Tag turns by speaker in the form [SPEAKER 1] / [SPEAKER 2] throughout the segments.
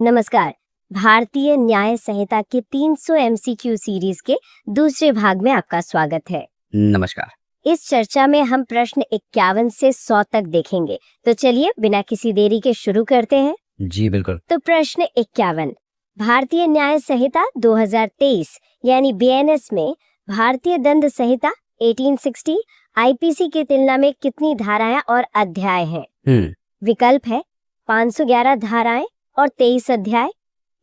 [SPEAKER 1] नमस्कार। भारतीय न्याय संहिता के 300 एमसीक्यू सीरीज के दूसरे भाग में आपका स्वागत है।
[SPEAKER 2] नमस्कार।
[SPEAKER 1] इस चर्चा में हम प्रश्न 51 से 100 तक देखेंगे। तो चलिए बिना किसी देरी के शुरू करते हैं।
[SPEAKER 2] जी बिल्कुल।
[SPEAKER 1] तो प्रश्न 51, भारतीय न्याय संहिता 2023 यानी बीएनएस में भारतीय दंड संहिता 1860 आईपीसी की तुलना में कितनी धाराएं और अध्याय हैं? विकल्प है 511 धाराएं और 23 अध्याय,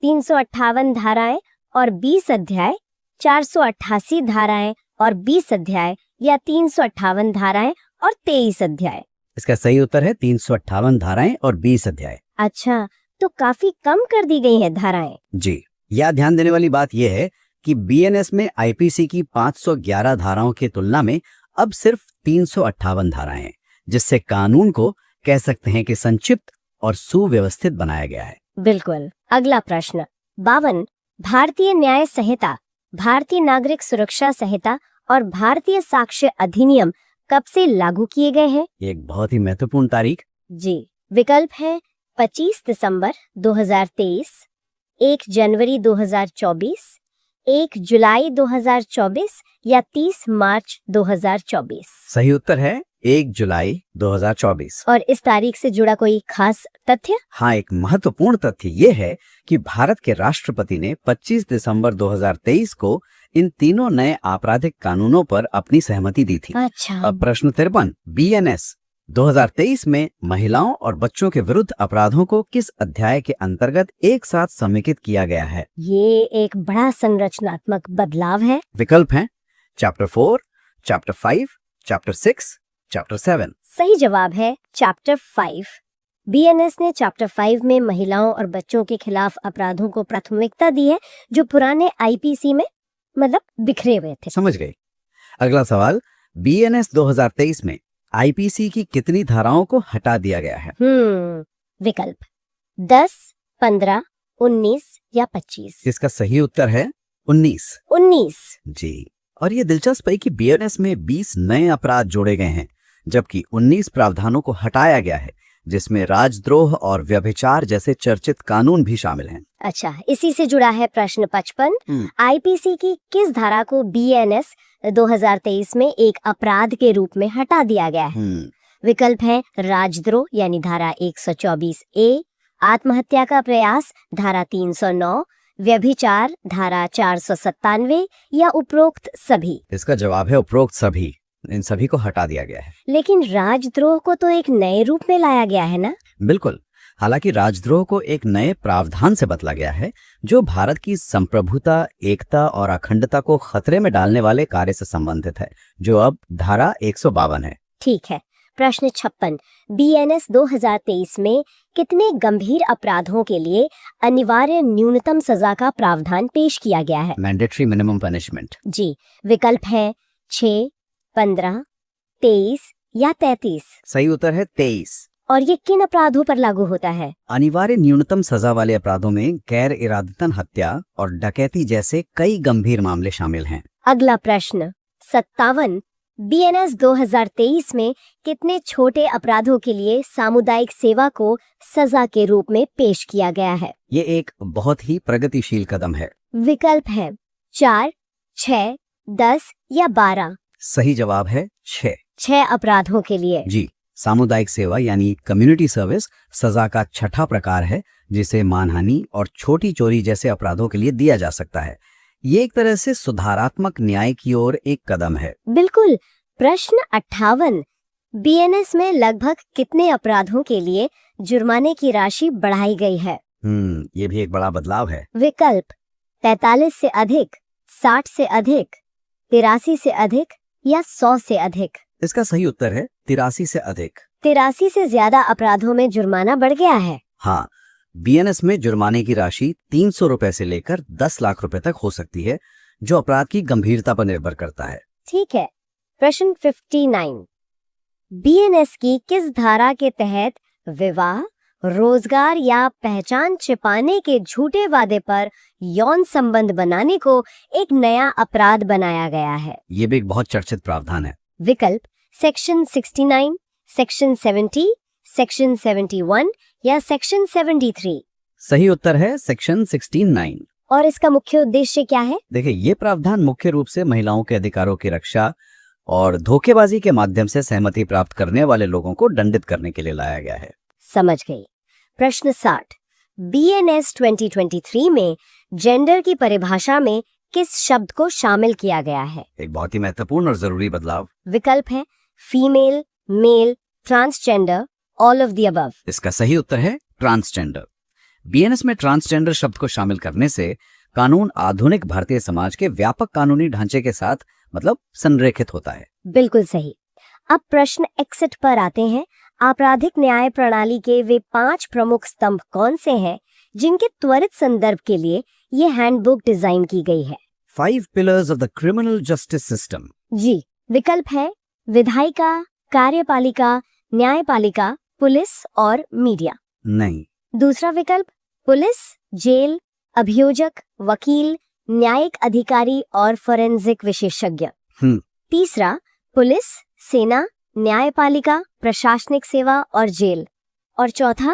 [SPEAKER 1] 358 धाराएं और 20 अध्याय, 488 धाराएं और 20 अध्याय या 358 धाराएं और 23 अध्याय।
[SPEAKER 2] इसका सही उत्तर है 358 धाराएं और 20 अध्याय।
[SPEAKER 1] अच्छा, तो काफी कम कर दी गई हैं धाराएं।
[SPEAKER 2] जी, यह ध्यान देने वाली बात यह है कि बीएनएस में आईपीसी की 511 धाराओं की तुलना में अब सिर्फ 358 धाराएं हैं, जिससे कानून को कह सकते हैं कि संक्षिप्त और सुव्यवस्थित बनाया गया है।
[SPEAKER 1] बिल्कुल। अगला प्रश्न 52, भारतीय न्याय संहिता, भारतीय नागरिक सुरक्षा संहिता और भारतीय साक्ष्य अधिनियम कब से लागू किए गए हैं?
[SPEAKER 2] एक बहुत ही महत्वपूर्ण तारीख।
[SPEAKER 1] जी, विकल्प है 25 दिसंबर 2023, 1 जनवरी 2024, 1 जुलाई 2024 या 30 मार्च 2024।
[SPEAKER 2] सही उत्तर है 1 जुलाई 2024।
[SPEAKER 1] और इस तारीख से जुड़ा कोई खास तथ्य?
[SPEAKER 2] हाँ, एक महत्वपूर्ण तथ्य ये है कि भारत के राष्ट्रपति ने 25 दिसंबर 2023 को इन तीनों नए आपराधिक कानूनों पर अपनी सहमति दी थी।
[SPEAKER 1] अच्छा।
[SPEAKER 2] अब प्रश्न 53, बीएनएस 2023 में महिलाओं और बच्चों के विरुद्ध अपराधों को किस अध्याय के अंतर्गत एक साथ समेकित किया गया है?
[SPEAKER 1] ये एक बड़ा संरचनात्मक बदलाव है।
[SPEAKER 2] विकल्प हैं चैप्टर 4, चैप्टर 5, चैप्टर 6, चैप्टर 7।
[SPEAKER 1] सही जवाब है चैप्टर 5। बीएनएस ने चैप्टर 5 में महिलाओं और बच्चों के खिलाफ अपराधों को प्राथमिकता दी है, जो पुराने आईपीसी में बिखरे हुए थे।
[SPEAKER 2] समझ गए। अगला सवाल, बीएनएस 2023 में आईपीसी की कितनी धाराओं को हटा दिया गया है?
[SPEAKER 1] विकल्प 10, 15, 19 या 25।
[SPEAKER 2] इसका सही उत्तर है 19।
[SPEAKER 1] 19।
[SPEAKER 2] जी, और ये दिलचस्प है कि बीएनएस में 20 नए अपराध जोड़े गए हैं, जबकि 19 प्रावधानों को हटाया गया है, जिसमें राजद्रोह और व्यभिचार जैसे चर्चित कानून भी शामिल हैं।
[SPEAKER 1] अच्छा, इसी से जुड़ा है प्रश्न 55, आईपीसी की किस धारा को बीएनएस 2023 में एक अपराध के रूप में हटा दिया गया है? विकल्प है राजद्रोह यानी धारा 124A, आत्महत्या का प्रयास धारा 309, व्यभिचार धारा 497 या उपरोक्त सभी।
[SPEAKER 2] इसका जवाब है उपरोक्त सभी। इन सभी को हटा दिया गया है।
[SPEAKER 1] लेकिन राजद्रोह को तो एक नए रूप में लाया गया है ना?
[SPEAKER 2] बिल्कुल। हालांकि राजद्रोह को एक नए प्रावधान से बदला गया है, जो भारत की संप्रभुता, एकता और अखंडता को खतरे में डालने वाले कार्य से संबंधित है, जो अब धारा 152 है।
[SPEAKER 1] ठीक है। प्रश्न 56, बीएनएस 2023 में कितने गंभीर अपराधों के लिए अनिवार्य न्यूनतम सजा का प्रावधान पेश किया गया है?
[SPEAKER 2] Mandatory minimum punishment.
[SPEAKER 1] जी, विकल्प है 6, 15, 23 या 33।
[SPEAKER 2] सही उत्तर है 23।
[SPEAKER 1] और ये किन अपराधों पर लागू होता है?
[SPEAKER 2] अनिवार्य न्यूनतम सजा वाले अपराधों में गैर इरादतन हत्या और डकैती जैसे कई गंभीर मामले शामिल हैं।
[SPEAKER 1] अगला प्रश्न 57, बीएनएस 2023 में कितने छोटे अपराधों के लिए सामुदायिक सेवा को सजा के रूप में पेश किया गया है?
[SPEAKER 2] ये एक बहुत ही प्रगतिशील कदम है।
[SPEAKER 1] विकल्प है 4, 6, 10 या 12।
[SPEAKER 2] सही जवाब है 6।
[SPEAKER 1] 6 अपराधों के लिए।
[SPEAKER 2] जी, सामुदायिक सेवा यानी कम्युनिटी सर्विस सजा का छठा प्रकार है, जिसे मानहानि और छोटी चोरी जैसे अपराधों के लिए दिया जा सकता है। ये एक तरह से सुधारात्मक न्याय की ओर एक कदम है।
[SPEAKER 1] बिल्कुल। प्रश्न 58, बीएनएस में लगभग कितने अपराधों के लिए जुर्माने की राशि बढ़ाई गई है?
[SPEAKER 2] ये भी एक बड़ा बदलाव है।
[SPEAKER 1] विकल्प 43 से अधिक, 60 से अधिक, 83 से अधिक या 100 से अधिक।
[SPEAKER 2] इसका सही उत्तर है 83 से अधिक।
[SPEAKER 1] 83 से ज्यादा अपराधों में जुर्माना बढ़ गया है।
[SPEAKER 2] हाँ, बीएनएस में जुर्माने की राशि 300 रुपए से लेकर 10 लाख रुपए तक हो सकती है, जो अपराध की गंभीरता पर निर्भर करता है।
[SPEAKER 1] ठीक है। प्रश्न 59, बीएनएस की किस धारा के तहत विवाह, रोजगार या पहचान छिपाने के झूठे वादे पर यौन संबंध बनाने को एक नया अपराध बनाया गया है?
[SPEAKER 2] ये भी एक बहुत चर्चित प्रावधान है।
[SPEAKER 1] विकल्प सेक्शन 69, सेक्शन 70, सेक्शन 71 या सेक्शन 73।
[SPEAKER 2] सही उत्तर है सेक्शन 16(9).
[SPEAKER 1] और इसका मुख्य उद्देश्य क्या है?
[SPEAKER 2] देखिए, ये प्रावधान मुख्य रूप से महिलाओं के अधिकारों की रक्षा और धोखेबाजी के माध्यम से सहमति प्राप्त करने वाले लोगों को दंडित करने के लिए लाया गया है।
[SPEAKER 1] समझ गई। प्रश्न 60। BNS 2023 में जेंडर की परिभाषा में किस शब्द को शामिल किया गया है?
[SPEAKER 2] एक बहुत ही महत्वपूर्ण और जरूरी बदलाव।
[SPEAKER 1] विकल्प है female, male, transgender, all of the above.
[SPEAKER 2] इसका सही उत्तर है ट्रांसजेंडर। BNS में ट्रांसजेंडर शब्द को शामिल करने से कानून आधुनिक भारतीय समाज के व्यापक कानूनी ढांचे के साथ मतलब संरेखित होता है।
[SPEAKER 1] बिल्कुल सही। अब प्रश्न 61 पर आते हैं। आपराधिक न्याय प्रणाली के वे 5 प्रमुख स्तंभ कौन से हैं जिनके त्वरित संदर्भ के लिए ये हैंडबुक डिजाइन की गई है?
[SPEAKER 2] 5 pillars of the criminal justice system।
[SPEAKER 1] जी, विकल्प है विधायिका, कार्यपालिका, न्यायपालिका, पुलिस और मीडिया।
[SPEAKER 2] नहीं।
[SPEAKER 1] दूसरा विकल्प पुलिस, जेल, अभियोजक, वकील, न्यायिक अधिकारी और फोरेंसिक विशेषज्ञ। तीसरा पुलिस, सेना, न्यायपालिका, प्रशासनिक सेवा और जेल। और चौथा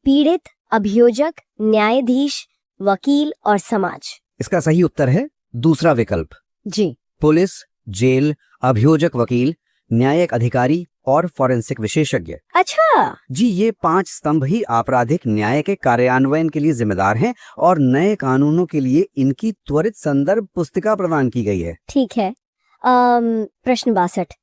[SPEAKER 1] पीड़ित, अभियोजक, न्यायाधीश, वकील और समाज।
[SPEAKER 2] इसका सही उत्तर है दूसरा विकल्प।
[SPEAKER 1] जी,
[SPEAKER 2] पुलिस, जेल, अभियोजक, वकील, न्यायिक अधिकारी और फोरेंसिक विशेषज्ञ।
[SPEAKER 1] अच्छा।
[SPEAKER 2] जी, ये 5 स्तंभ ही आपराधिक न्याय के कार्यान्वयन के लिए जिम्मेदार हैं और नए कानूनों के लिए इनकी त्वरित संदर्भ पुस्तिका प्रदान की गई है।
[SPEAKER 1] ठीक है। प्रश्न 62।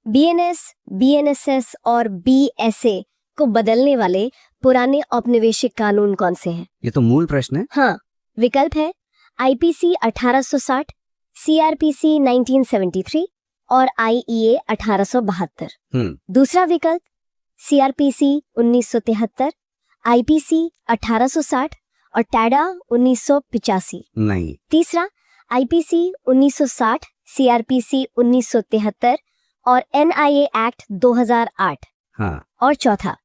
[SPEAKER 1] BNS, BNSS और BSA को बदलने वाले पुराने औपनिवेशिक कानून कौन से हैं?
[SPEAKER 2] ये तो मूल प्रश्न है।
[SPEAKER 1] हाँ, विकल्प है IPC 1860, CRPC 1973 और IEA 1872। दूसरा विकल्प CRPC 1973, IPC 1860 और टैडा 1985।
[SPEAKER 2] नहीं।
[SPEAKER 1] तीसरा IPC 1960, CRPC 1973 और NIA एक्ट 2008।
[SPEAKER 2] हाँ।
[SPEAKER 1] और चौथा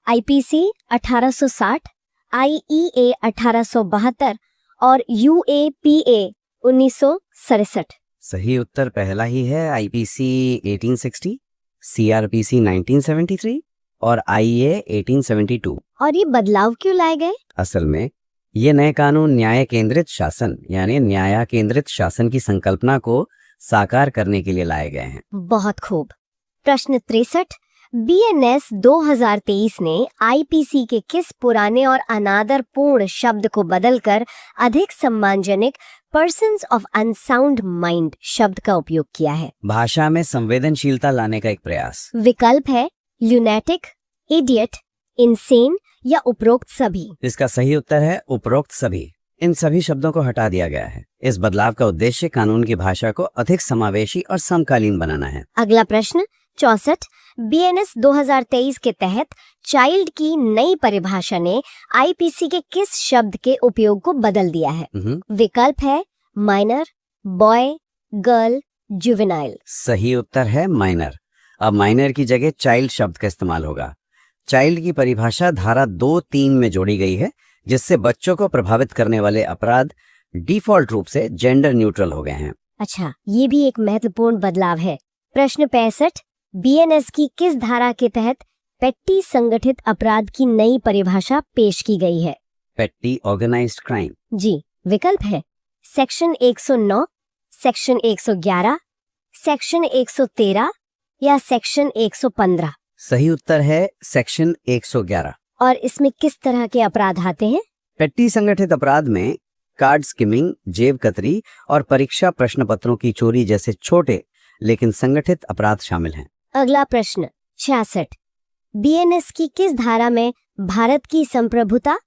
[SPEAKER 1] IPC 1860, IEA 1872 और UAPA 1967।
[SPEAKER 2] सही उत्तर पहला ही है, IPC 1860, CRPC 1973 और IEA 1872।
[SPEAKER 1] और ये बदलाव क्यों लाए गए?
[SPEAKER 2] असल में ये नए कानून न्याय केंद्रित शासन यानी न्याय केंद्रित शासन की संकल्पना को साकार करने के लिए लाए गए हैं।
[SPEAKER 1] बहुत खूब। प्रश्न 63। BNS 2023 ने IPC के किस पुराने और अनादरपूर्ण शब्द को बदलकर अधिक सम्मानजनक पर्सन्स ऑफ अनसाउंड माइंड शब्द का उपयोग किया है?
[SPEAKER 2] भाषा में संवेदनशीलता लाने का एक प्रयास।
[SPEAKER 1] विकल्प है ल्यूनेटिक, इडियट, इंसेन या उपरोक्त सभी।
[SPEAKER 2] इसका सही उत्तर है उपरोक्त सभी। इन सभी शब्दों को हटा दिया गया है। इस बदलाव का उद्देश्य कानून की भाषा को अधिक समावेशी और समकालीन बनाना है।
[SPEAKER 1] अगला प्रश्न 64। BNS 2023 के तहत चाइल्ड की नई परिभाषा ने IPC के किस शब्द के उपयोग को बदल दिया है? विकल्प है माइनर, बॉय, गर्ल, जुवेनाइल।
[SPEAKER 2] सही उत्तर है माइनर। अब माइनर की जगह चाइल्ड शब्द का इस्तेमाल होगा। चाइल्ड की परिभाषा धारा 2(3) में जोड़ी गई है, जिससे बच्चों को प्रभावित करने वाले अपराध डिफॉल्ट रूप से जेंडर न्यूट्रल हो गए हैं।
[SPEAKER 1] अच्छा, ये भी एक महत्वपूर्ण बदलाव है। प्रश्न 65। BNS की किस धारा के तहत पेट्टी संगठित अपराध की नई परिभाषा पेश की गई है?
[SPEAKER 2] Patty organised crime.
[SPEAKER 1] जी, विकल्प है सेक्शन 109, सेक्शन 111, सेक्शन 113 या सेक्शन 115।
[SPEAKER 2] सही उत्तर है सेक्शन 111।
[SPEAKER 1] और इसमें किस तरह के अपराध आते हैं?
[SPEAKER 2] पेट्टी संगठित अपराध में कार्ड स्किमिंग, जेब कतरी और परीक्षा प्रश्न पत्रों की चोरी जैसे छोटे लेकिन संगठित अपराध शामिल हैं।
[SPEAKER 1] अगला प्रश्न 66। BNS की किस धारा में भारत की संप्रभुता,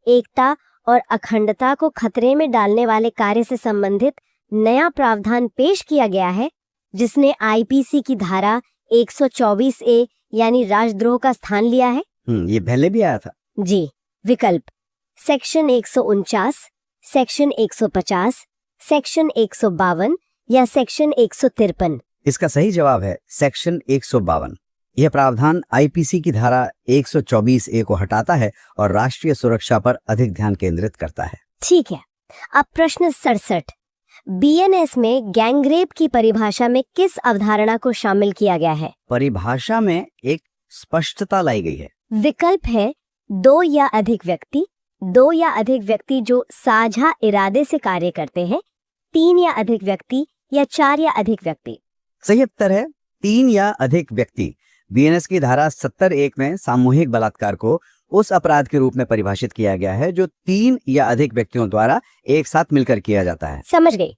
[SPEAKER 1] एकता और अखंडता को खतरे में डालने वाले कार्य से संबंधित नया प्रावधान पेश किया गया है, जिसने IPC की धारा 124A यानी राजद्रोह का स्थान लिया है?
[SPEAKER 2] ये पहले भी आया था।
[SPEAKER 1] जी, विकल्प सेक्शन 149, सेक्शन 150, सेक्शन 152 या सेक्शन 153।
[SPEAKER 2] इसका सही जवाब है सेक्शन 152। यह प्रावधान IPC की धारा 124A को हटाता है और राष्ट्रीय सुरक्षा पर अधिक ध्यान केंद्रित करता है।
[SPEAKER 1] ठीक है। अब प्रश्न 67। BNS में गैंगरेप की परिभाषा में किस अवधारणा को शामिल किया गया है?
[SPEAKER 2] परिभाषा में एक स्पष्टता लाई गई है।
[SPEAKER 1] विकल्प है 2 या अधिक व्यक्ति, 2 या अधिक व्यक्ति जो साझा इरादे से कार्य करते हैं, 3 या अधिक व्यक्ति या 4 या अधिक व्यक्ति।
[SPEAKER 2] सही उत्तर है 3 या अधिक व्यक्ति। बीएनएस की धारा 70(1) में सामूहिक बलात्कार को उस अपराध के रूप में परिभाषित किया गया है जो 3 या अधिक व्यक्तियों द्वारा एक साथ मिलकर किया जाता है।
[SPEAKER 1] समझ गई।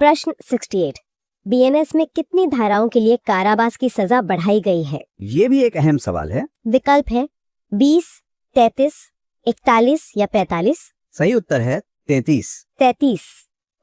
[SPEAKER 1] प्रश्न 68, बीएनएस में कितनी धाराओं के लिए कारावास की सजा बढ़ाई गई है?
[SPEAKER 2] ये भी एक अहम सवाल है।
[SPEAKER 1] विकल्प है 20, 33, 41 या 45।
[SPEAKER 2] सही उत्तर है 33।
[SPEAKER 1] 33।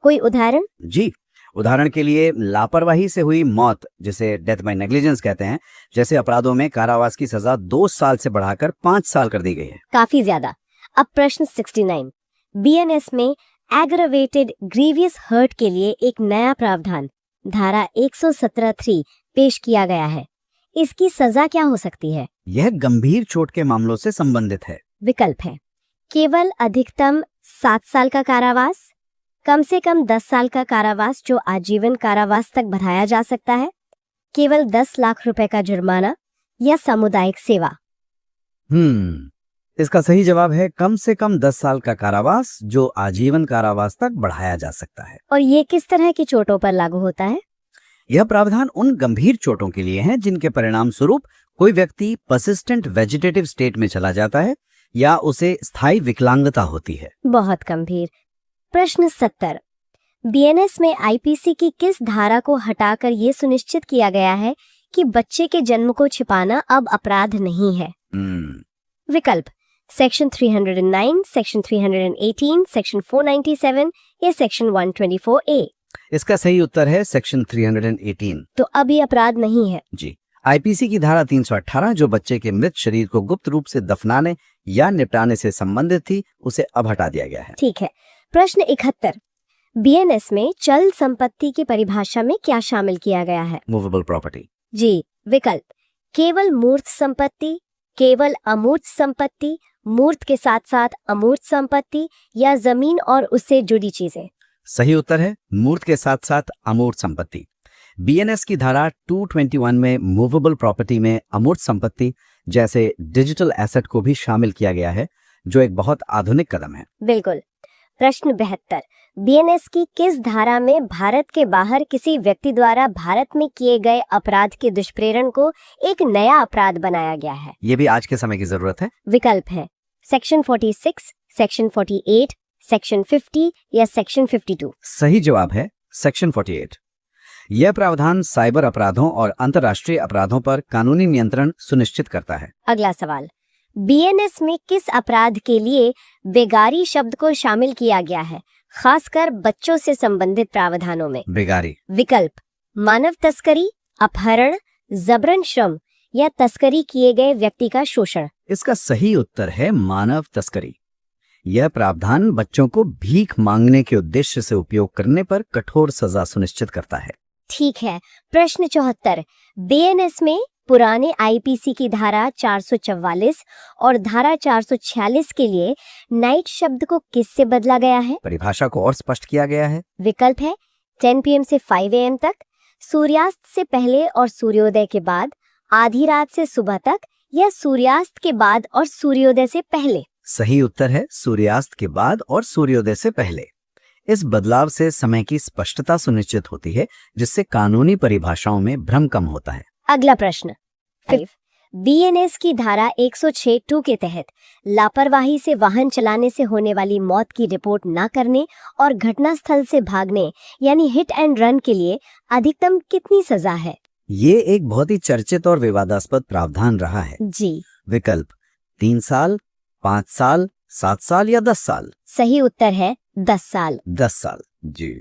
[SPEAKER 1] कोई उदाहरण?
[SPEAKER 2] जी, उदाहरण के लिए लापरवाही से हुई मौत, जिसे डेथ बाय नेग्लिजेंस कहते हैं, जैसे अपराधों में कारावास की सजा 2 साल से बढ़ाकर 5 साल कर दी गई है।
[SPEAKER 1] काफी ज्यादा। अब प्रश्न 69, बीएनएस में एग्रवेटेड ग्रीवियस हर्ट के लिए एक नया प्रावधान धारा 117(3) पेश किया गया है। इसकी सजा क्या हो सकती है?
[SPEAKER 2] यह गंभीर चोट के मामलों से संबंधित है।
[SPEAKER 1] विकल्प है केवल अधिकतम 7 साल का कारावास, कम से कम 10 साल का कारावास जो आजीवन कारावास तक बढ़ाया जा सकता है, केवल 10 लाख रुपए का जुर्माना या सामुदायिक सेवा।
[SPEAKER 2] इसका सही जवाब है कम से कम 10 साल का कारावास जो आजीवन कारावास तक बढ़ाया जा सकता है।
[SPEAKER 1] और ये किस तरह की चोटों पर लागू होता है?
[SPEAKER 2] यह प्रावधान उन गंभीर चोटों के लिए है जिनके परिणाम स्वरूप कोई व्यक्ति पर्सिस्टेंट वेजिटेटिव स्टेट में चला जाता है या उसे स्थायी विकलांगता होती है।
[SPEAKER 1] बहुत गंभीर। प्रश्न 70, बीएनएस में आईपीसी की किस धारा को हटाकर ये सुनिश्चित किया गया है कि बच्चे के जन्म को छिपाना अब अपराध नहीं है? विकल्प सेक्शन 309, सेक्शन 318, सेक्शन 497 या सेक्शन 124A।
[SPEAKER 2] इसका सही उत्तर है सेक्शन 318।
[SPEAKER 1] तो अब ये अपराध नहीं है।
[SPEAKER 2] जी, आईपीसी की धारा 318 जो बच्चे के मृत शरीर को गुप्त रूप से दफनाने या निपटाने से संबंधित थी, उसे अब हटा दिया गया है।
[SPEAKER 1] ठीक है। प्रश्न 71, बीएनएस में चल संपत्ति की परिभाषा में क्या शामिल किया गया है?
[SPEAKER 2] Movable property.
[SPEAKER 1] जी, विकल्प केवल मूर्त संपत्ति, केवल अमूर्त संपत्ति, मूर्त के साथ साथ अमूर्त संपत्ति या जमीन और उससे जुड़ी चीजें।
[SPEAKER 2] सही उत्तर है मूर्त के साथ साथ अमूर्त संपत्ति। बीएनएस की धारा 221 में मूवेबल प्रॉपर्टी में अमूर्त संपत्ति जैसे डिजिटल एसेट को भी शामिल किया गया है, जो एक बहुत आधुनिक कदम है।
[SPEAKER 1] बिल्कुल। प्रश्न 72, बीएनएस की किस धारा में भारत के बाहर किसी व्यक्ति द्वारा भारत में किए गए अपराध के दुष्प्रेरण को एक नया अपराध बनाया गया है?
[SPEAKER 2] ये भी आज के समय की जरूरत है।
[SPEAKER 1] विकल्प है सेक्शन 46, सेक्शन 48, सेक्शन 50 या सेक्शन 52।
[SPEAKER 2] सही जवाब है सेक्शन 48। यह प्रावधान साइबर अपराधों और अंतर्राष्ट्रीय अपराधों पर कानूनी नियंत्रण सुनिश्चित करता है।
[SPEAKER 1] अगला सवाल, बीएनएस में किस अपराध के लिए बेगारी शब्द को शामिल किया गया है, खासकर बच्चों से संबंधित प्रावधानों में?
[SPEAKER 2] बेगारी।
[SPEAKER 1] विकल्प मानव तस्करी, अपहरण, जबरन श्रम या तस्करी किए गए व्यक्ति का शोषण।
[SPEAKER 2] इसका सही उत्तर है मानव तस्करी। यह प्रावधान बच्चों को भीख मांगने के उद्देश्य से उपयोग करने पर कठोर सजा सुनिश्चित करता है।
[SPEAKER 1] ठीक है। प्रश्न 74, बीएनएस में पुराने आईपीसी की धारा 444 और धारा 446 के लिए नाइट शब्द को किससे बदला गया है?
[SPEAKER 2] परिभाषा को और स्पष्ट किया गया है।
[SPEAKER 1] विकल्प है 10 PM से 5 AM तक, सूर्यास्त से पहले और सूर्योदय के बाद, आधी रात से सुबह तक या सूर्यास्त के बाद और सूर्योदय से पहले।
[SPEAKER 2] सही उत्तर है सूर्यास्त के बाद और सूर्योदय से पहले। इस बदलाव से समय की स्पष्टता सुनिश्चित होती है, जिससे कानूनी परिभाषाओं में भ्रम कम होता है।
[SPEAKER 1] अगला प्रश्न 5, बीएनएस की धारा 106(2) के तहत लापरवाही से वाहन चलाने से होने वाली मौत की रिपोर्ट न करने और घटनास्थल से भागने यानी हिट एंड रन के लिए अधिकतम कितनी सजा है?
[SPEAKER 2] ये एक बहुत ही चर्चित और विवादास्पद प्रावधान रहा है।
[SPEAKER 1] जी।
[SPEAKER 2] विकल्प 3 साल, 5 साल, 7 साल या 10 साल।
[SPEAKER 1] सही उत्तर है 10 साल।
[SPEAKER 2] 10 साल। जी।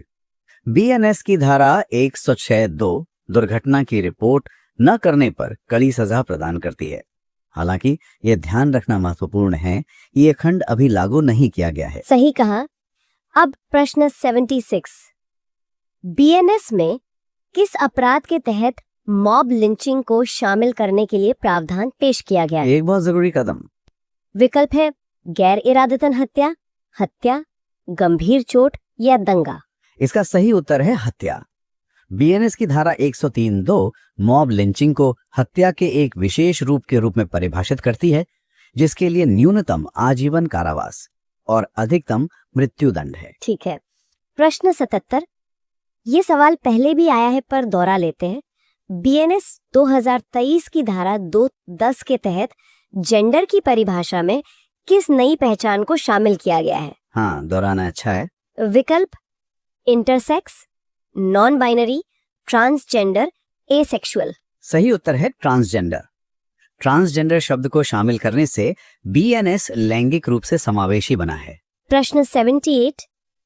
[SPEAKER 2] बीएनएस की धारा 106(2) दुर्घटना की रिपोर्ट न करने पर कड़ी सजा प्रदान करती है। हालांकि यह ध्यान रखना महत्वपूर्ण है, ये खंड अभी लागू नहीं किया गया है।
[SPEAKER 1] सही कहा। अब प्रश्न 76, बीएनएस में किस अपराध के तहत मॉब लिंचिंग को शामिल करने के लिए प्रावधान पेश किया गया है?
[SPEAKER 2] एक बहुत जरूरी कदम।
[SPEAKER 1] विकल्प है गैर इरादतन हत्या, हत्या, गंभीर चोट या दंगा।
[SPEAKER 2] इसका सही उत्तर है हत्या। बीएनएस की धारा 103(2) मॉब लिंचिंग को हत्या के एक विशेष रूप के रूप में परिभाषित करती है, जिसके लिए न्यूनतम आजीवन कारावास और अधिकतम मृत्युदंड है।
[SPEAKER 1] ठीक है। प्रश्न 77, ये सवाल पहले भी आया है पर दोहरा लेते हैं। बीएनएस 2023 की धारा 210 के तहत जेंडर की परिभाषा में किस नई पहचान को शामिल किया गया है?
[SPEAKER 2] हाँ, दोहराना अच्छा है।
[SPEAKER 1] विकल्प intersex, non binary, transgender, asexual.
[SPEAKER 2] सही उत्तर है ट्रांसजेंडर। ट्रांसजेंडर शब्द को शामिल करने से बीएनएस लैंगिक रूप से समावेशी बना है।
[SPEAKER 1] प्रश्न 78,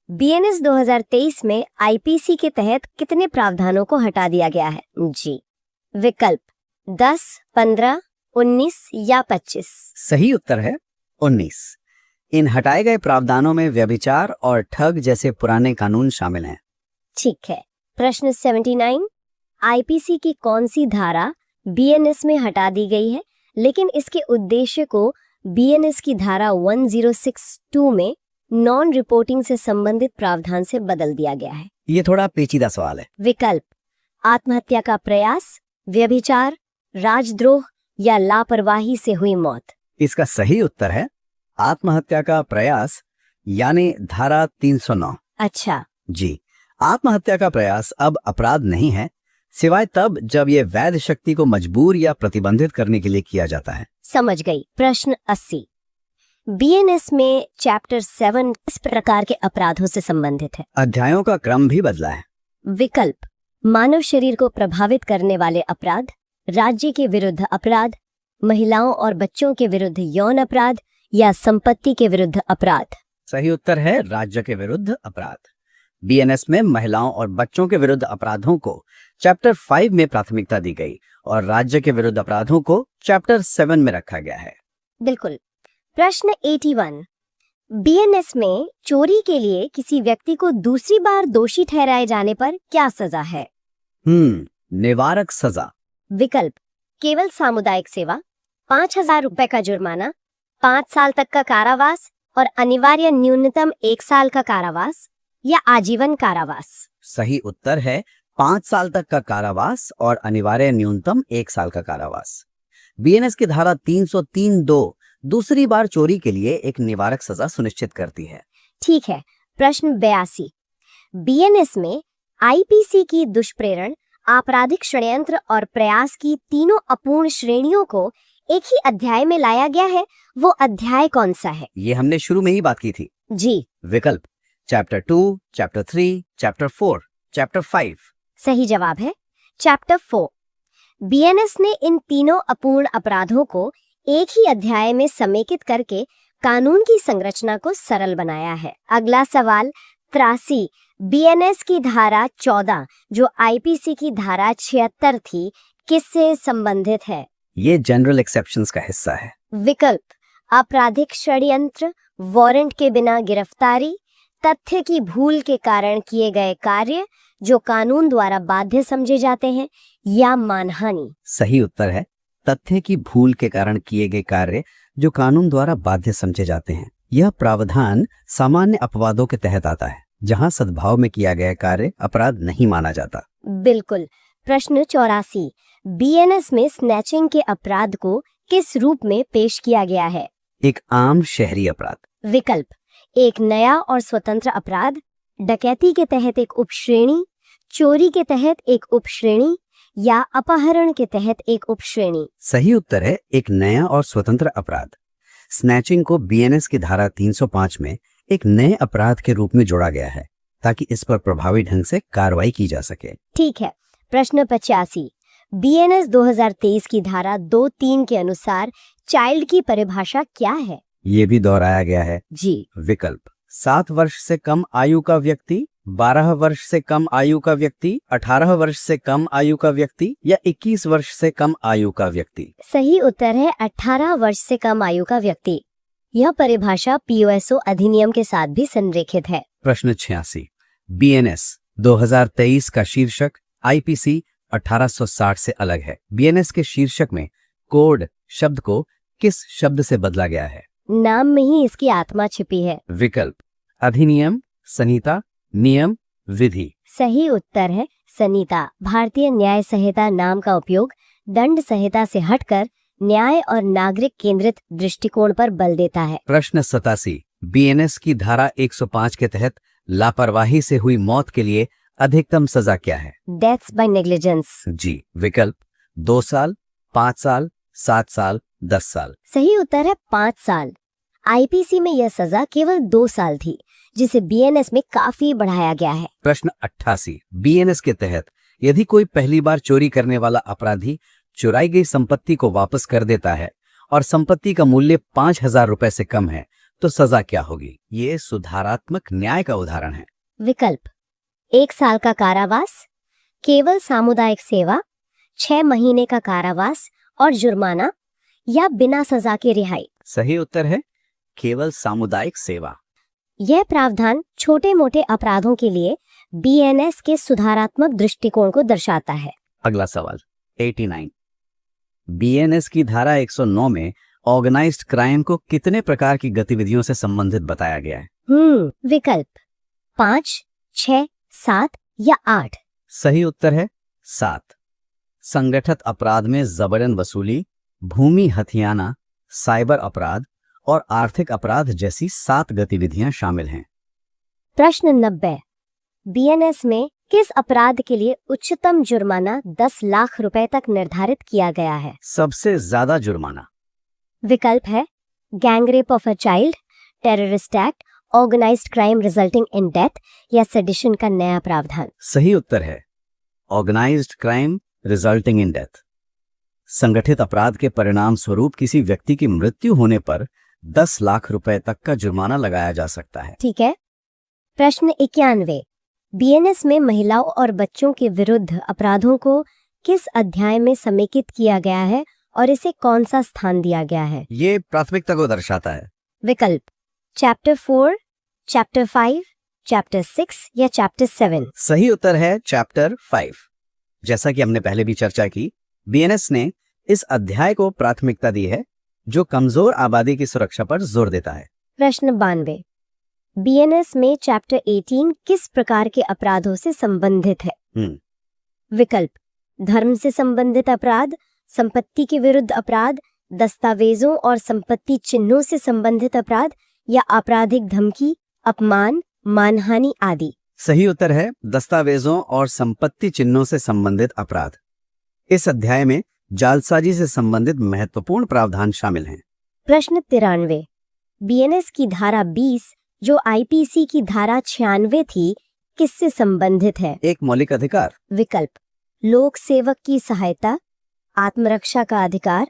[SPEAKER 1] बीएनएस 2023 में आईपीसी के तहत कितने प्रावधानों को हटा दिया गया है? जी। विकल्प 10, 15, 19 या 25।
[SPEAKER 2] सही उत्तर है 19। इन हटाए गए प्रावधानों में व्यभिचार और ठग जैसे पुराने कानून शामिल हैं।
[SPEAKER 1] ठीक है। प्रश्न 79, आईपीसी की कौन सी धारा बीएनएस में हटा दी गई है लेकिन इसके उद्देश्य को बीएनएस की धारा 1062 में नॉन रिपोर्टिंग से संबंधित प्रावधान से बदल दिया गया है?
[SPEAKER 2] ये थोड़ा पेचीदा सवाल है।
[SPEAKER 1] विकल्प आत्महत्या का प्रयास, व्यभिचार, राजद्रोह या लापरवाही से हुई मौत।
[SPEAKER 2] इसका सही उत्तर है आत्महत्या का प्रयास, यानी धारा 309।
[SPEAKER 1] अच्छा।
[SPEAKER 2] जी, आत्महत्या का प्रयास अब अपराध नहीं है, सिवाय तब जब ये वैध शक्ति को मजबूर या प्रतिबंधित करने के लिए किया जाता है।
[SPEAKER 1] समझ गई। प्रश्न 80, बीएनएस में चैप्टर 7 किस प्रकार के अपराधों से संबंधित है?
[SPEAKER 2] अध्यायों का क्रम भी बदला है।
[SPEAKER 1] विकल्प मानव शरीर को प्रभावित करने वाले अपराध, राज्य के विरुद्ध अपराध, महिलाओं और बच्चों के विरुद्ध यौन अपराध या संपत्ति के विरुद्ध अपराध।
[SPEAKER 2] सही उत्तर है राज्य के विरुद्ध अपराध। बीएनएस में महिलाओं और बच्चों के विरुद्ध अपराधों को चैप्टर 5 में प्राथमिकता दी गई और राज्य के विरुद्ध अपराधों को चैप्टर 7 में रखा गया है।
[SPEAKER 1] बिल्कुल। प्रश्न 81, बीएनएस में चोरी के लिए किसी व्यक्ति को दूसरी बार दोषी ठहराए जाने पर क्या सजा है?
[SPEAKER 2] निवारक सजा।
[SPEAKER 1] विकल्प केवल सामुदायिक सेवा, 5,000 रुपए का जुर्माना, 5 साल तक का कारावास और अनिवार्य न्यूनतम 1 साल का कारावास या आजीवन कारावास।
[SPEAKER 2] सही उत्तर है 5 साल तक का कारावास और अनिवार्य न्यूनतम 1 साल का कारावास। बीएनएस की धारा 303(2) दूसरी बार चोरी के लिए एक निवारक सजा सुनिश्चित करती है।
[SPEAKER 1] ठीक है। प्रश्न 82, बीएनएस में आईपीसी की दुष्प्रेरण, आपराधिक षड्यंत्र और प्रयास की तीनों अपूर्ण श्रेणियों को एक ही अध्याय में लाया गया है, वो अध्याय कौन सा है?
[SPEAKER 2] ये हमने शुरू में ही बात की थी।
[SPEAKER 1] जी।
[SPEAKER 2] विकल्प चैप्टर 2, चैप्टर 3, चैप्टर 4, चैप्टर 5।
[SPEAKER 1] सही जवाब है चैप्टर 4। बीएनएस ने इन तीनों अपूर्ण अपराधों को एक ही अध्याय में समेकित करके कानून की संरचना को सरल बनाया है। अगला सवाल 83, बीएनएस की धारा 14 जो आईपीसी की धारा 76 थी, किससे संबंधित है?
[SPEAKER 2] ये जनरल एक्सेप्शंस का हिस्सा है।
[SPEAKER 1] विकल्प आपराधिक षड्यंत्र, वारंट के बिना गिरफ्तारी, तथ्य की भूल के कारण किए गए कार्य जो कानून द्वारा बाध्य समझे जाते हैं या मानहानि।
[SPEAKER 2] सही उत्तर है तथ्य की भूल के कारण किए गए कार्य जो कानून द्वारा बाध्य समझे जाते हैं। यह प्रावधान सामान्य अपवादों के तहत आता है, जहां सद्भाव में किया गया कार्य अपराध नहीं माना जाता।
[SPEAKER 1] बिल्कुल। प्रश्न 84, बीएनएस में स्नैचिंग के अपराध को किस रूप में पेश किया गया है?
[SPEAKER 2] एक आम शहरी अपराध।
[SPEAKER 1] विकल्प एक नया और स्वतंत्र अपराध, डकैती के तहत एक उपश्रेणी, चोरी के तहत एक उपश्रेणी या अपहरण के तहत एक उपश्रेणी।
[SPEAKER 2] सही उत्तर है एक नया और स्वतंत्र अपराध। स्नैचिंग को बीएनएस की धारा 305 में एक नए अपराध के रूप में जोड़ा गया है ताकि इस पर प्रभावी ढंग से कार्रवाई की जा सके।
[SPEAKER 1] ठीक है। प्रश्न 85, बीएनएस 2023 की धारा 2(3) के अनुसार चाइल्ड की परिभाषा क्या है?
[SPEAKER 2] ये भी दोहराया गया है।
[SPEAKER 1] जी।
[SPEAKER 2] विकल्प 7 वर्ष से कम आयु का व्यक्ति, 12 वर्ष से कम आयु का व्यक्ति, 18 वर्ष से कम आयु का व्यक्ति या 21 वर्ष से कम आयु का व्यक्ति।
[SPEAKER 1] सही उत्तर है 18 वर्ष से कम आयु का व्यक्ति। यह परिभाषा पीओएसओ अधिनियम के साथ भी संरेखित है।
[SPEAKER 2] प्रश्न 86, बीएनएस 2023 का शीर्षक आईपीसी 1860 से अलग है। बीएनएस के शीर्षक में कोड शब्द को किस शब्द से बदला गया है?
[SPEAKER 1] नाम में ही इसकी आत्मा छिपी है।
[SPEAKER 2] विकल्प अधिनियम, संहिता, नियम, विधि।
[SPEAKER 1] सही उत्तर है संहिता। भारतीय न्याय संहिता नाम का उपयोग दंड संहिता से हटकर न्याय और नागरिक केंद्रित दृष्टिकोण पर बल देता है।
[SPEAKER 2] प्रश्न 87, बीएनएस की धारा 105 के तहत लापरवाही से हुई मौत के लिए अधिकतम सजा क्या है?
[SPEAKER 1] Deaths bye negligence.
[SPEAKER 2] जी, विकल्प 2 साल, 5 साल, 7 साल, 10 साल।
[SPEAKER 1] सही उत्तर है 5 साल। आईपीसी में यह सजा केवल 2 साल थी, जिसे बीएनएस में काफी बढ़ाया गया है।
[SPEAKER 2] प्रश्न 88, बीएनएस के तहत यदि कोई पहली बार चोरी करने वाला अपराधी चुराई गई संपत्ति को वापस कर देता है और संपत्ति का मूल्य 5,000 रुपए से कम है तो सजा क्या होगी? ये सुधारात्मक न्याय का उदाहरण है।
[SPEAKER 1] विकल्प 1 साल का कारावास, केवल सामुदायिक सेवा, 6 महीने का कारावास और जुर्माना, या बिना सजा के रिहाई।
[SPEAKER 2] सही उत्तर है केवल सामुदायिक सेवा।
[SPEAKER 1] यह प्रावधान छोटे मोटे अपराधों के लिए बीएनएस के सुधारात्मक दृष्टिकोण को दर्शाता है।
[SPEAKER 2] अगला सवाल 89, बीएनएस की धारा 109 में ऑर्गेनाइज्ड क्राइम को कितने प्रकार की गतिविधियों से संबंधित बताया गया है?
[SPEAKER 1] विकल्प 5, 6, 7 या 8।
[SPEAKER 2] सही उत्तर है 7। संगठित अपराध में जबरन वसूली, भूमि हथियाना, साइबर अपराध और आर्थिक अपराध जैसी 7 गतिविधियां शामिल हैं।
[SPEAKER 1] प्रश्न 90, बीएनएस में किस अपराध के लिए उच्चतम जुर्माना 10 लाख रुपए तक निर्धारित किया गया है?
[SPEAKER 2] सबसे ज्यादा जुर्माना।
[SPEAKER 1] विकल्प है gang rape of a child, terrorist act, organised crime resulting in death या सेडिशन का नया प्रावधान।
[SPEAKER 2] सही उत्तर है organised crime resulting in death. संगठित अपराध के परिणाम स्वरूप किसी व्यक्ति की मृत्यु होने पर 10 लाख रुपए तक का जुर्माना लगाया जा सकता है।
[SPEAKER 1] ठीक है। प्रश्न 91, बीएनएस में महिलाओं और बच्चों के विरुद्ध अपराधों को किस अध्याय में समेकित किया गया है और इसे कौन सा स्थान दिया गया है?
[SPEAKER 2] ये प्राथमिकता को दर्शाता है।
[SPEAKER 1] विकल्प चैप्टर 4, चैप्टर 5, चैप्टर 6 या चैप्टर 7।
[SPEAKER 2] सही उत्तर है चैप्टर 5। जैसा कि हमने पहले भी चर्चा की, बीएनएस ने इस अध्याय को प्राथमिकता दी है जो कमजोर आबादी की सुरक्षा पर जोर देता है।
[SPEAKER 1] प्रश्न 92, बीएनएस में चैप्टर 18 किस प्रकार के अपराधों से संबंधित है? विकल्प धर्म से संबंधित अपराध, संपत्ति के विरुद्ध अपराध, दस्तावेजों और संपत्ति चिन्हों से संबंधित अपराध या आपराधिक धमकी, अपमान, मानहानि आदि।
[SPEAKER 2] सही उत्तर है दस्तावेजों और संपत्ति चिन्हों से संबंधित अपराध। इस अध्याय में जालसाजी से संबंधित महत्वपूर्ण प्रावधान शामिल हैं।
[SPEAKER 1] प्रश्न 93, बीएनएस की धारा 20 जो आईपीसी की धारा 96 थी किससे संबंधित है?
[SPEAKER 2] एक मौलिक अधिकार।
[SPEAKER 1] विकल्प लोक सेवक की सहायता, आत्मरक्षा का अधिकार,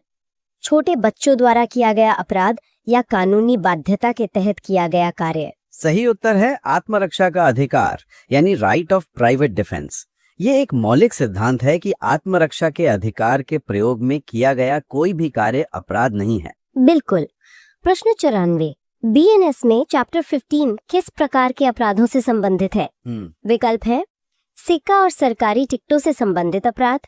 [SPEAKER 1] छोटे बच्चों द्वारा किया गया अपराध या कानूनी बाध्यता के तहत किया गया कार्य।
[SPEAKER 2] सही उत्तर है आत्मरक्षा का अधिकार यानी राइट ऑफ प्राइवेट डिफेंस। ये एक मौलिक सिद्धांत है कि आत्मरक्षा के अधिकार के प्रयोग में किया गया कोई भी कार्य अपराध नहीं है।
[SPEAKER 1] बिल्कुल। प्रश्न 94, बीएनएस में चैप्टर 15 किस प्रकार के अपराधों से संबंधित है? विकल्प है सिक्का और सरकारी टिकटों से संबंधित अपराध,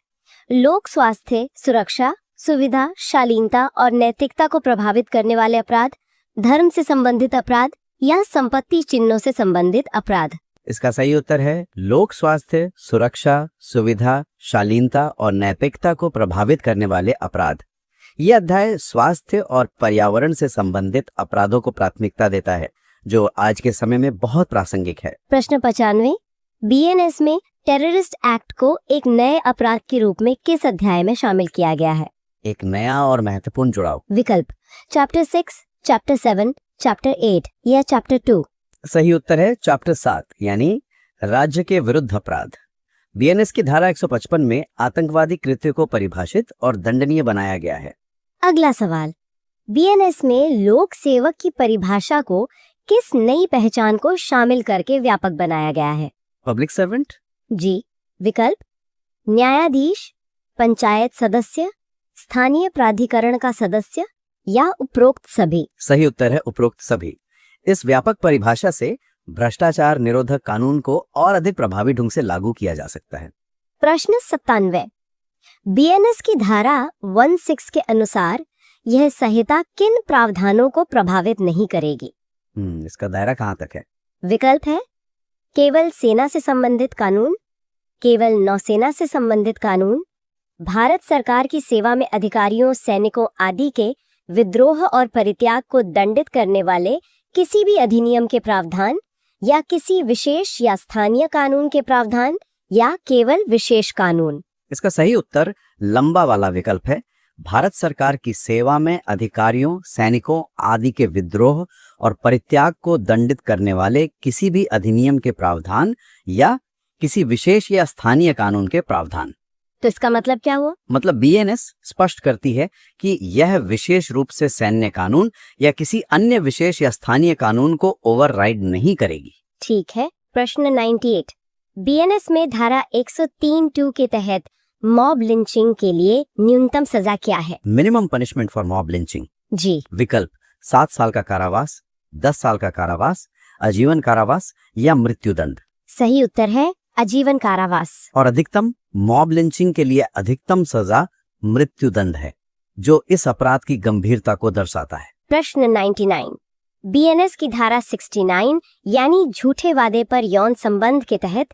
[SPEAKER 1] लोक स्वास्थ्य, सुरक्षा, सुविधा, शालीनता और नैतिकता को प्रभावित करने वाले अपराध, धर्म से संबंधित अपराध या संपत्ति चिन्हों से संबंधित अपराध।
[SPEAKER 2] इसका सही उत्तर है लोक स्वास्थ्य, सुरक्षा, सुविधा, शालीनता और नैतिकता को प्रभावित करने वाले अपराध। यह अध्याय स्वास्थ्य और पर्यावरण से संबंधित अपराधों को प्राथमिकता देता है जो आज के समय में बहुत प्रासंगिक है।
[SPEAKER 1] प्रश्न 95, बीएनएस में टेररिस्ट एक्ट को एक नए अपराध के रूप में किस अध्याय में शामिल किया गया है?
[SPEAKER 2] एक नया और महत्वपूर्ण जुड़ाव।
[SPEAKER 1] विकल्प चैप्टर 6, चैप्टर 7, चैप्टर 8 या चैप्टर 2।
[SPEAKER 2] सही उत्तर है चैप्टर 7 यानी राज्य के विरुद्ध अपराध। बीएनएस की धारा 155 में आतंकवादी कृत्य को परिभाषित और दंडनीय बनाया गया है।
[SPEAKER 1] अगला सवाल, बीएनएस में लोक सेवक की परिभाषा को किस नई पहचान को शामिल करके व्यापक बनाया गया है?
[SPEAKER 2] Public servant.
[SPEAKER 1] जी। विकल्प न्यायाधीश, पंचायत सदस्य, स्थानीय प्राधिकरण का सदस्य या उपरोक्त सभी।
[SPEAKER 2] सही उत्तर है उपरोक्त सभी। इस व्यापक परिभाषा से भ्रष्टाचार निरोधक कानून को और अधिक प्रभावी ढंग से लागू किया जा सकता है।
[SPEAKER 1] प्रश्न 97, बीएनएस की धारा 16 के अनुसार यह संहिता किन प्रावधानों को प्रभावित नहीं करेगी?
[SPEAKER 2] इसका दायरा कहां तक है?
[SPEAKER 1] विकल्प है केवल सेना से संबंधित कानून, केवल नौसेना से संबंधित कानून, भारत सरकार की सेवा में अधिकारियों, सैनिकों आदि के विद्रोह और परित्याग को दंडित करने वाले किसी भी अधिनियम के प्रावधान या किसी विशेष या स्थानीय कानून के प्रावधान या केवल विशेष कानून?
[SPEAKER 2] इसका सही उत्तर लंबा वाला विकल्प है। भारत सरकार की सेवा में अधिकारियों, सैनिकों आदि के विद्रोह और परित्याग को दंडित करने वाले किसी भी अधिनियम के प्रावधान या किसी विशेष या स्थानीय कानून के प्रावधान।
[SPEAKER 1] तो इसका मतलब क्या हुआ?
[SPEAKER 2] मतलब बीएनएस स्पष्ट करती है कि यह विशेष रूप से सैन्य कानून या किसी अन्य विशेष या स्थानीय कानून को ओवरराइड नहीं करेगी।
[SPEAKER 1] ठीक है। प्रश्न 98, बीएनएस में धारा 103(2) के तहत मॉब लिंचिंग के लिए न्यूनतम सजा क्या है?
[SPEAKER 2] Minimum punishment for mob lynching.
[SPEAKER 1] जी।
[SPEAKER 2] विकल्प 7 साल का कारावास, 10 साल का कारावास, आजीवन कारावास या मृत्युदंड।
[SPEAKER 1] सही उत्तर है आजीवन कारावास।
[SPEAKER 2] और अधिकतम मॉब लिंचिंग के लिए अधिकतम सजा मृत्युदंड है, जो इस अपराध की गंभीरता को दर्शाता है।
[SPEAKER 1] प्रश्न 99, बीएनएस की धारा 69 यानी झूठे वादे पर यौन संबंध के तहत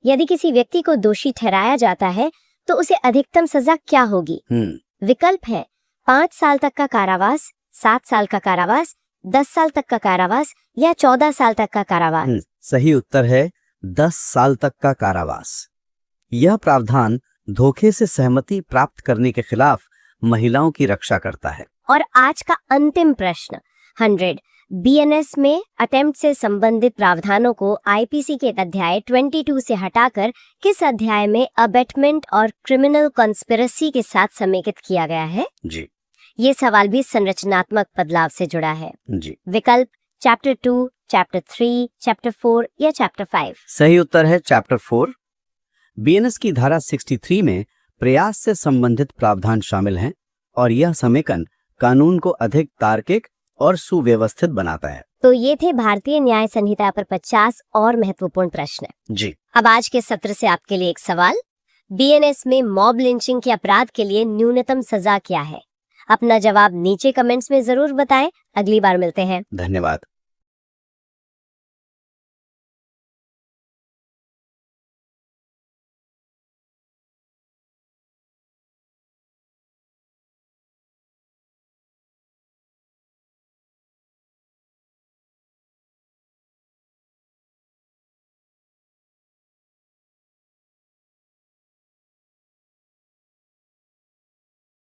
[SPEAKER 1] यदि किसी व्यक्ति को दोषी ठहराया जाता है तो उसे अधिकतम सजा क्या होगी? विकल्प है 5 साल तक का कारावास, 7 साल का कारावास, 10 साल तक का कारावास या 14 साल तक का कारावास।
[SPEAKER 2] सही उत्तर है 10 साल तक का कारावास। यह प्रावधान धोखे से सहमति प्राप्त करने के खिलाफ महिलाओं की रक्षा करता है।
[SPEAKER 1] और आज का अंतिम प्रश्न 100, बीएनएस में अटेम्प्ट से संबंधित प्रावधानों को आईपीसी के अध्याय 22 से हटाकर किस अध्याय में अबेटमेंट और क्रिमिनल कॉन्स्पिरेसी के साथ समेकित किया गया है?
[SPEAKER 2] जी।
[SPEAKER 1] ये सवाल भी संरचनात्मक बदलाव से जुड़ा है।
[SPEAKER 2] जी।
[SPEAKER 1] विकल्प चैप्टर 2, चैप्टर 3, चैप्टर 4 या चैप्टर 5?
[SPEAKER 2] सही उत्तर है चैप्टर 4। बीएनएस की धारा 63 में प्रयास से संबंधित प्रावधान शामिल हैं और यह समेकन कानून को अधिक तार्किक और सुव्यवस्थित बनाता है।
[SPEAKER 1] तो ये थे भारतीय न्याय संहिता पर 50 और महत्वपूर्ण प्रश्न।
[SPEAKER 2] जी।
[SPEAKER 1] अब आज के सत्र से आपके लिए एक सवाल, बीएनएस में मॉब लिंचिंग के अपराध के लिए न्यूनतम सजा क्या है? अपना जवाब नीचे कमेंट्स में जरूर बताएं। अगली बार मिलते हैं।
[SPEAKER 2] धन्यवाद।